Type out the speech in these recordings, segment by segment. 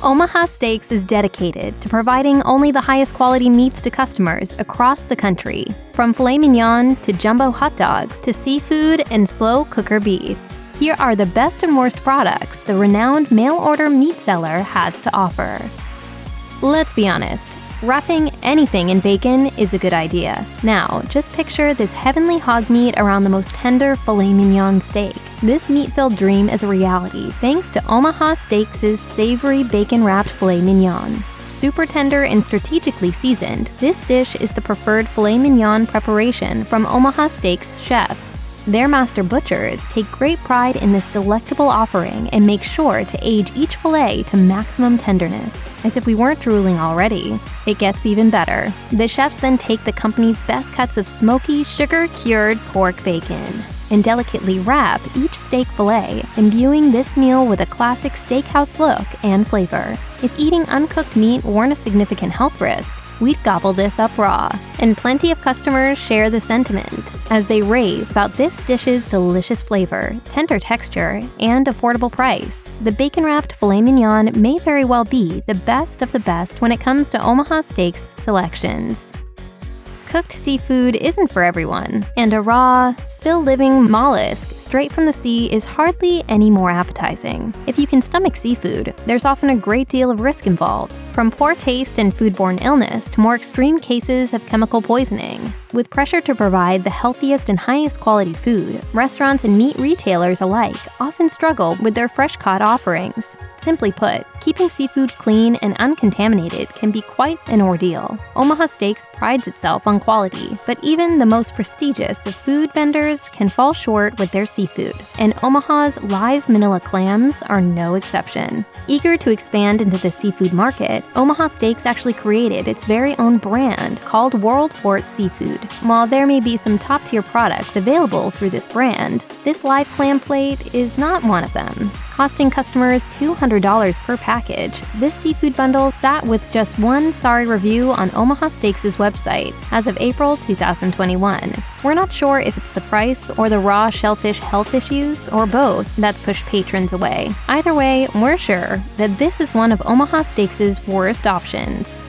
Omaha Steaks is dedicated to providing only the highest quality meats to customers across the country, from filet mignon to jumbo hot dogs to seafood and slow cooker beef. Here are the best and worst products the renowned mail-order meat seller has to offer. Let's be honest, wrapping anything in bacon is a good idea. Now, just picture this heavenly hog meat around the most tender filet mignon steak. This meat-filled dream is a reality thanks to Omaha Steaks' savory bacon-wrapped filet mignon. Super tender and strategically seasoned, this dish is the preferred filet mignon preparation from Omaha Steaks chefs. Their master butchers take great pride in this delectable offering and make sure to age each filet to maximum tenderness. As if we weren't drooling already, it gets even better. The chefs then take the company's best cuts of smoky, sugar-cured pork bacon and delicately wrap each steak fillet, imbuing this meal with a classic steakhouse look and flavor. If eating uncooked meat weren't a significant health risk, we'd gobble this up raw. And plenty of customers share the sentiment as they rave about this dish's delicious flavor, tender texture, and affordable price. The bacon-wrapped filet mignon may very well be the best of the best when it comes to Omaha Steaks selections. Cooked seafood isn't for everyone, and a raw, still-living mollusk straight from the sea is hardly any more appetizing. If you can stomach seafood, there's often a great deal of risk involved, from poor taste and foodborne illness to more extreme cases of chemical poisoning. With pressure to provide the healthiest and highest quality food, restaurants and meat retailers alike often struggle with their fresh-caught offerings. Simply put, keeping seafood clean and uncontaminated can be quite an ordeal. Omaha Steaks prides itself on quality, but even the most prestigious of food vendors can fall short with their seafood, and Omaha's live Manila clams are no exception. Eager to expand into the seafood market, Omaha Steaks actually created its very own brand called World Port Seafood. While there may be some top-tier products available through this brand, this live clam plate is not one of them. Costing customers $200 per package, this seafood bundle sat with just one sorry review on Omaha Steaks' website as of April 2021. We're not sure if it's the price or the raw shellfish health issues or both that's pushed patrons away. Either way, we're sure that this is one of Omaha Steaks' worst options.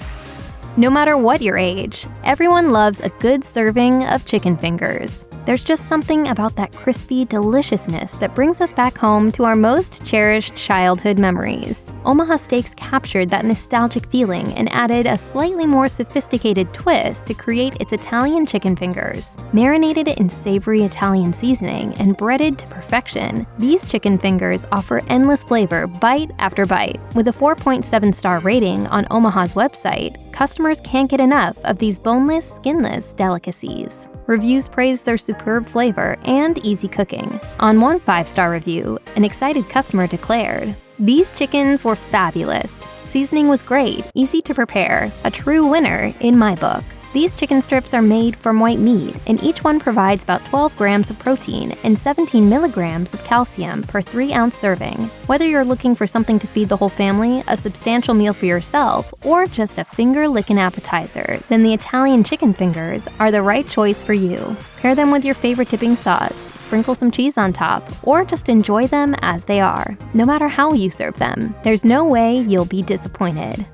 No matter what your age, everyone loves a good serving of chicken fingers. There's just something about that crispy deliciousness that brings us back home to our most cherished childhood memories. Omaha Steaks captured that nostalgic feeling and added a slightly more sophisticated twist to create its Italian chicken fingers. Marinated in savory Italian seasoning and breaded to perfection, these chicken fingers offer endless flavor bite after bite. With a 4.7-star rating on Omaha's website, customers can't get enough of these boneless, skinless delicacies. Reviews praise their superb flavor and easy cooking. On one 5-star review, an excited customer declared, "These chickens were fabulous. Seasoning was great, easy to prepare, a true winner in my book." These chicken strips are made from white meat, and each one provides about 12 grams of protein and 17 milligrams of calcium per 3-ounce serving. Whether you're looking for something to feed the whole family, a substantial meal for yourself, or just a finger-licking appetizer, then the Italian chicken fingers are the right choice for you. Pair them with your favorite dipping sauce, sprinkle some cheese on top, or just enjoy them as they are. No matter how you serve them, there's no way you'll be disappointed.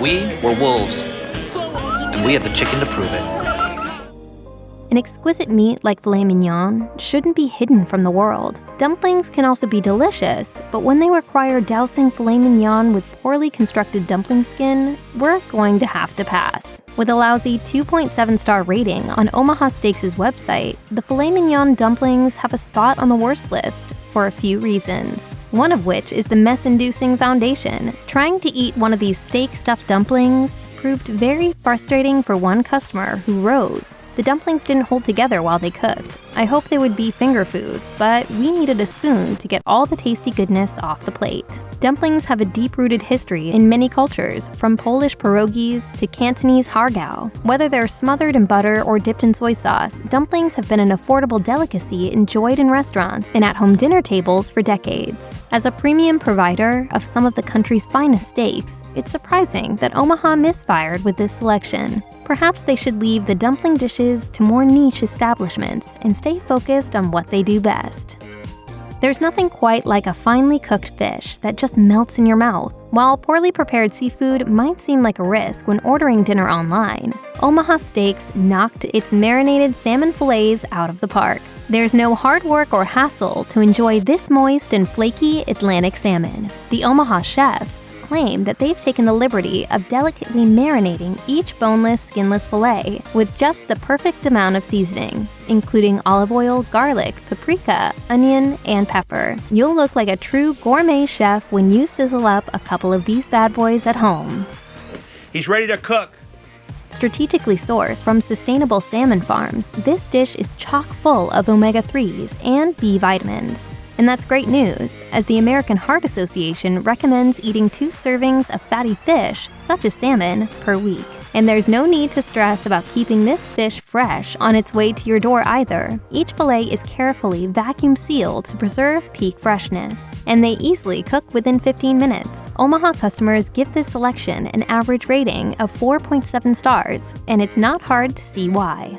We were wolves. We have the chicken to prove it. An exquisite meat like filet mignon shouldn't be hidden from the world. Dumplings can also be delicious, but when they require dousing filet mignon with poorly constructed dumpling skin, we're going to have to pass. With a lousy 2.7-star rating on Omaha Steaks' website, the filet mignon dumplings have a spot on the worst list for a few reasons. One of which is the mess-inducing foundation. Trying to eat one of these steak-stuffed dumplings proved very frustrating for one customer who wrote, "The dumplings didn't hold together while they cooked. I hope they would be finger foods, but we needed a spoon to get all the tasty goodness off the plate." Dumplings have a deep-rooted history in many cultures, from Polish pierogies to Cantonese hargao. Whether they're smothered in butter or dipped in soy sauce, dumplings have been an affordable delicacy enjoyed in restaurants and at-home dinner tables for decades. As a premium provider of some of the country's finest steaks, it's surprising that Omaha misfired with this selection. Perhaps they should leave the dumpling dishes to more niche establishments and stay focused on what they do best. There's nothing quite like a finely cooked fish that just melts in your mouth. While poorly prepared seafood might seem like a risk when ordering dinner online, Omaha Steaks knocked its marinated salmon fillets out of the park. There's no hard work or hassle to enjoy this moist and flaky Atlantic salmon. The Omaha chefs claim that they've taken the liberty of delicately marinating each boneless, skinless fillet with just the perfect amount of seasoning, including olive oil, garlic, paprika, onion, and pepper. You'll look like a true gourmet chef when you sizzle up a couple of these bad boys at home. He's ready to cook. Strategically sourced from sustainable salmon farms, this dish is chock full of omega-3s and B vitamins. And that's great news, as the American Heart Association recommends eating 2 servings of fatty fish, such as salmon, per week. And there's no need to stress about keeping this fish fresh on its way to your door either. Each fillet is carefully vacuum sealed to preserve peak freshness, and they easily cook within 15 minutes. Omaha customers give this selection an average rating of 4.7 stars, and it's not hard to see why.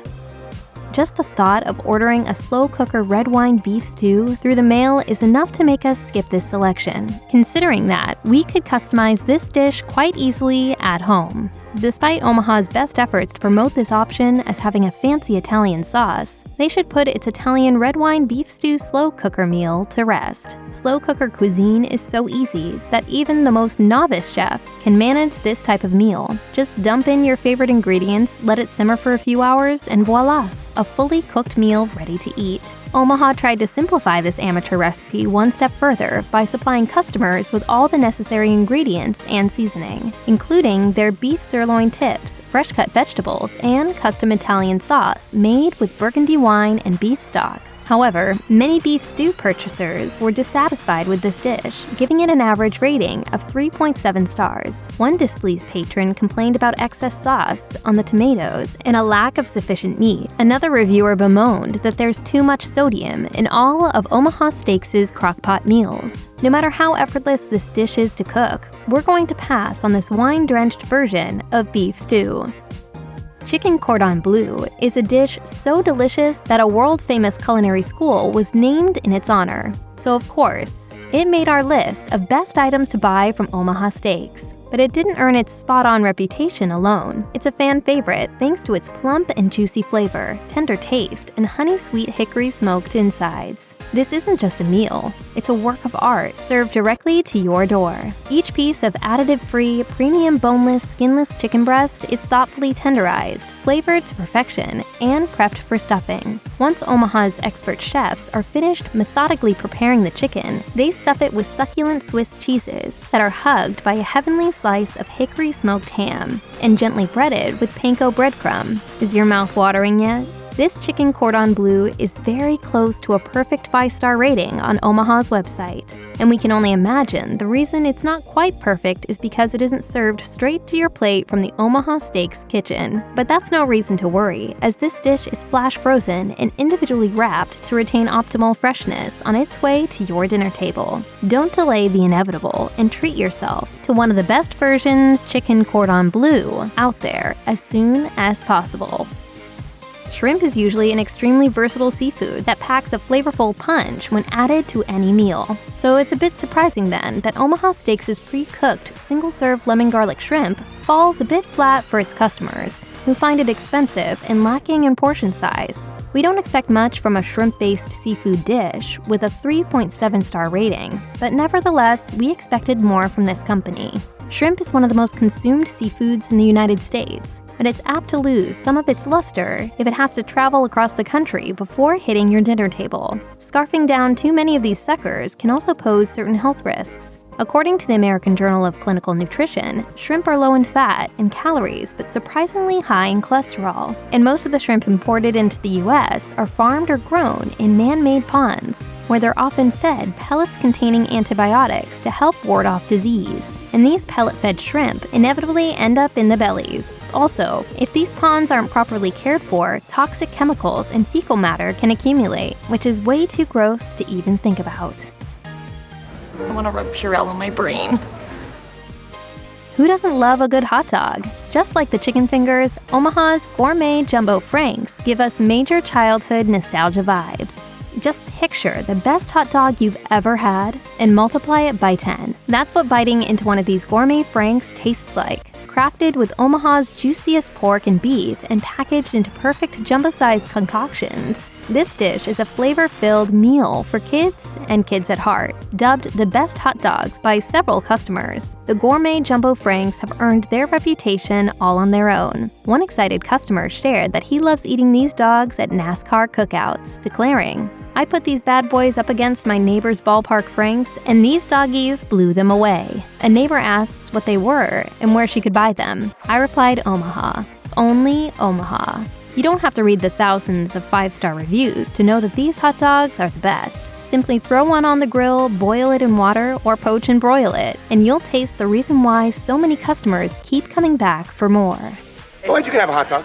Just the thought of ordering a slow cooker red wine beef stew through the mail is enough to make us skip this selection. Considering that, we could customize this dish quite easily at home. Despite Omaha's best efforts to promote this option as having a fancy Italian sauce, they should put its Italian red wine beef stew slow cooker meal to rest. Slow cooker cuisine is so easy that even the most novice chef can manage this type of meal. Just dump in your favorite ingredients, let it simmer for a few hours, and voila! A fully cooked meal ready to eat. Omaha tried to simplify this amateur recipe one step further by supplying customers with all the necessary ingredients and seasoning, including their beef sirloin tips, fresh-cut vegetables, and custom Italian sauce made with burgundy wine and beef stock. However, many beef stew purchasers were dissatisfied with this dish, giving it an average rating of 3.7 stars. One displeased patron complained about excess sauce on the tomatoes and a lack of sufficient meat. Another reviewer bemoaned that there's too much sodium in all of Omaha Steaks' crockpot meals. No matter how effortless this dish is to cook, we're going to pass on this wine-drenched version of beef stew. Chicken Cordon Bleu is a dish so delicious that a world-famous culinary school was named in its honor. So of course, it made our list of best items to buy from Omaha Steaks. But it didn't earn its spot-on reputation alone. It's a fan favorite thanks to its plump and juicy flavor, tender taste, and honey-sweet hickory smoked insides. This isn't just a meal, it's a work of art served directly to your door. Each piece of additive-free, premium boneless, skinless chicken breast is thoughtfully tenderized, flavored to perfection, and prepped for stuffing. Once Omaha's expert chefs are finished methodically preparing the chicken, they stuff it with succulent Swiss cheeses that are hugged by a heavenly slice of hickory smoked ham and gently breaded with panko breadcrumb. Is your mouth watering yet? This chicken Cordon Bleu is very close to a perfect 5-star rating on Omaha's website. And we can only imagine the reason it's not quite perfect is because it isn't served straight to your plate from the Omaha Steaks kitchen. But that's no reason to worry, as this dish is flash frozen and individually wrapped to retain optimal freshness on its way to your dinner table. Don't delay the inevitable and treat yourself to one of the best versions chicken Cordon Bleu out there as soon as possible. Shrimp is usually an extremely versatile seafood that packs a flavorful punch when added to any meal. So it's a bit surprising then that Omaha Steaks' pre-cooked single-serve lemon garlic shrimp falls a bit flat for its customers, who find it expensive and lacking in portion size. We don't expect much from a shrimp-based seafood dish with a 3.7-star rating, but nevertheless, we expected more from this company. Shrimp is one of the most consumed seafoods in the United States, but it's apt to lose some of its luster if it has to travel across the country before hitting your dinner table. Scarfing down too many of these suckers can also pose certain health risks. According to the American Journal of Clinical Nutrition, shrimp are low in fat and calories but surprisingly high in cholesterol. And most of the shrimp imported into the US are farmed or grown in man-made ponds, where they're often fed pellets containing antibiotics to help ward off disease. And these pellet-fed shrimp inevitably end up in the bellies. Also, if these ponds aren't properly cared for, toxic chemicals and fecal matter can accumulate, which is way too gross to even think about. I want to rub Purell on my brain. Who doesn't love a good hot dog? Just like the chicken fingers, Omaha's Gourmet Jumbo Franks give us major childhood nostalgia vibes. Just picture the best hot dog you've ever had and multiply it by 10. That's what biting into one of these gourmet franks tastes like. Crafted with Omaha's juiciest pork and beef and packaged into perfect jumbo-sized concoctions. This dish is a flavor-filled meal for kids and kids at heart, dubbed the best hot dogs by several customers. The gourmet jumbo franks have earned their reputation all on their own. One excited customer shared that he loves eating these dogs at NASCAR cookouts, declaring, "I put these bad boys up against my neighbor's ballpark franks, and these doggies blew them away." A neighbor asks what they were and where she could buy them. I replied, Omaha. Only Omaha. You don't have to read the thousands of 5-star reviews to know that these hot dogs are the best. Simply throw one on the grill, boil it in water, or poach and broil it, and you'll taste the reason why so many customers keep coming back for more. Boys, you can have a hot dog.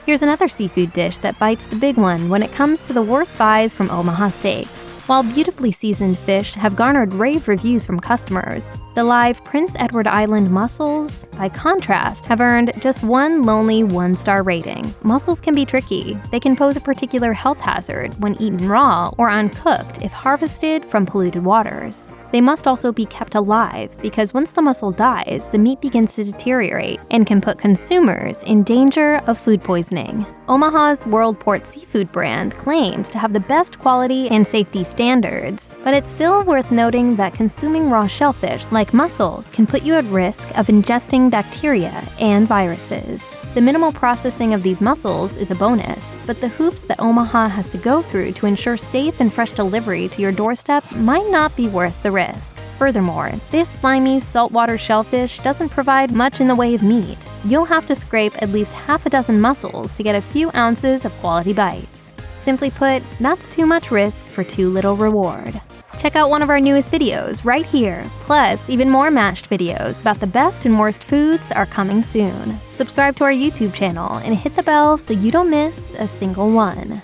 Here's another seafood dish that bites the big one when it comes to the worst buys from Omaha Steaks. While beautifully seasoned fish have garnered rave reviews from customers, the live Prince Edward Island mussels, by contrast, have earned just one lonely 1-star rating. Mussels can be tricky. They can pose a particular health hazard when eaten raw or uncooked if harvested from polluted waters. They must also be kept alive because once the mussel dies, the meat begins to deteriorate and can put consumers in danger of food poisoning. Omaha's World Port Seafood brand claims to have the best quality and safety standards, but it's still worth noting that consuming raw shellfish like mussels can put you at risk of ingesting bacteria and viruses. The minimal processing of these mussels is a bonus, but the hoops that Omaha has to go through to ensure safe and fresh delivery to your doorstep might not be worth the risk. Furthermore, this slimy saltwater shellfish doesn't provide much in the way of meat. You'll have to scrape at least half a dozen mussels to get a few ounces of quality bites. Simply put, that's too much risk for too little reward. Check out one of our newest videos right here. Plus, even more mashed videos about the best and worst foods are coming soon. Subscribe to our YouTube channel and hit the bell so you don't miss a single one.